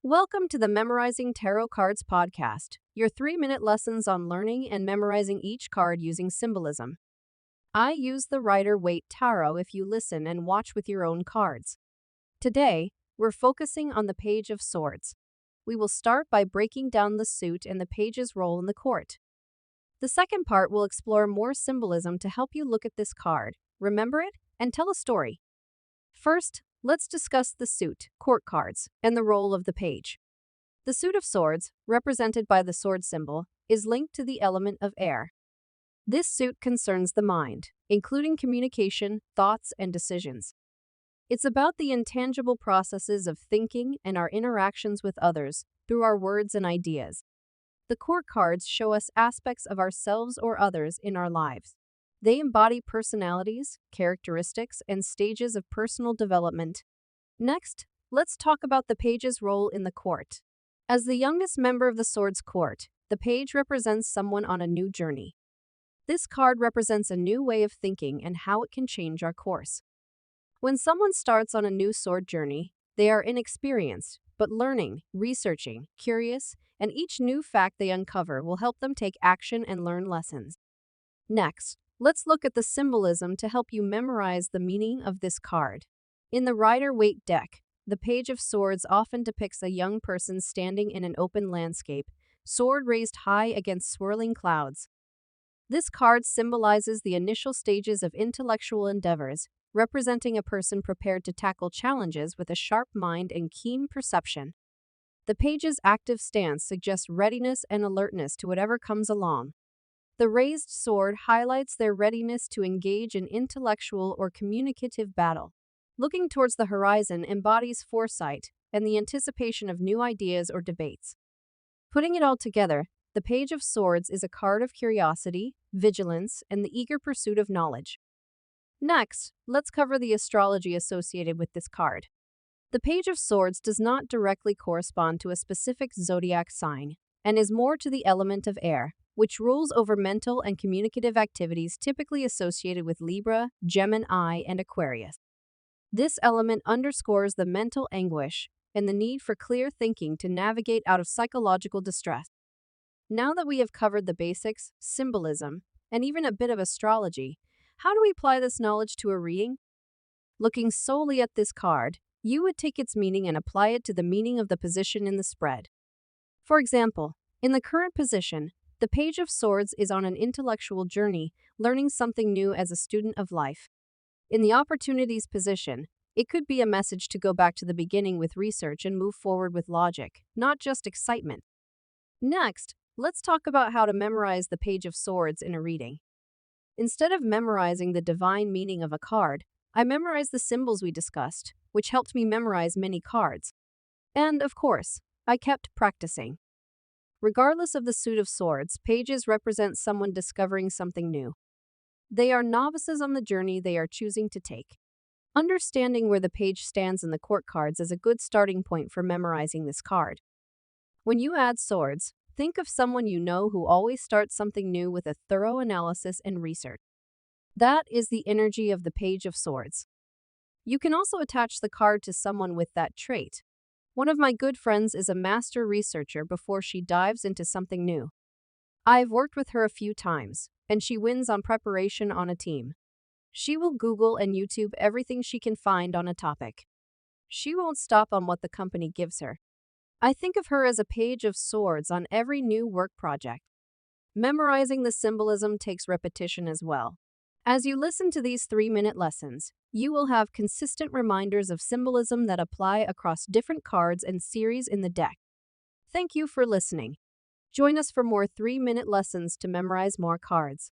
Welcome to the Memorizing Tarot Cards podcast, your 3-minute lessons on learning and memorizing each card using symbolism. I use the Rider Waite Tarot if you listen and watch with your own cards. Today, we're focusing on the Page of Swords. We will start by breaking down the suit and the page's role in the court. The second part will explore more symbolism to help you look at this card, remember it, and tell a story. First, let's discuss the suit, court cards, and the role of the page. The suit of swords, represented by the sword symbol, is linked to the element of air. This suit concerns the mind, including communication, thoughts, and decisions. It's about the intangible processes of thinking and our interactions with others through our words and ideas. The court cards show us aspects of ourselves or others in our lives. They embody personalities, characteristics, and stages of personal development. Next, let's talk about the page's role in the court. As the youngest member of the sword's court, the page represents someone on a new journey. This card represents a new way of thinking and how it can change our course. When someone starts on a new sword journey, they are inexperienced, but learning, researching, curious, and each new fact they uncover will help them take action and learn lessons. Next, let's look at the symbolism to help you memorize the meaning of this card. In the Rider Waite deck, the Page of Swords often depicts a young person standing in an open landscape, sword raised high against swirling clouds. This card symbolizes the initial stages of intellectual endeavors, representing a person prepared to tackle challenges with a sharp mind and keen perception. The page's active stance suggests readiness and alertness to whatever comes along. The raised sword highlights their readiness to engage in intellectual or communicative battle. Looking towards the horizon embodies foresight and the anticipation of new ideas or debates. Putting it all together, the Page of Swords is a card of curiosity, vigilance, and the eager pursuit of knowledge. Next, let's cover the astrology associated with this card. The Page of Swords does not directly correspond to a specific zodiac sign and is more to the element of air, which rules over mental and communicative activities typically associated with Libra, Gemini, and Aquarius. This element underscores the mental anguish and the need for clear thinking to navigate out of psychological distress. Now that we have covered the basics, symbolism, and even a bit of astrology, how do we apply this knowledge to a reading? Looking solely at this card, you would take its meaning and apply it to the meaning of the position in the spread. For example, in the current position, the Page of Swords is on an intellectual journey, learning something new as a student of life. In the opportunities position, it could be a message to go back to the beginning with research and move forward with logic, not just excitement. Next, let's talk about how to memorize the Page of Swords in a reading. Instead of memorizing the divine meaning of a card, I memorized the symbols we discussed, which helped me memorize many cards. And, of course, I kept practicing. Regardless of the suit of swords, pages represent someone discovering something new. They are novices on the journey they are choosing to take. Understanding where the page stands in the court cards is a good starting point for memorizing this card. When you add swords, think of someone you know who always starts something new with a thorough analysis and research. That is the energy of the Page of Swords. You can also attach the card to someone with that trait. One of my good friends is a master researcher before she dives into something new. I've worked with her a few times, and she wins on preparation on a team. She will Google and YouTube everything she can find on a topic. She won't stop on what the company gives her. I think of her as a Page of Swords on every new work project. Memorizing the symbolism takes repetition as well. As you listen to these 3-minute lessons, you will have consistent reminders of symbolism that apply across different cards and series in the deck. Thank you for listening. Join us for more 3-minute lessons to memorize more cards.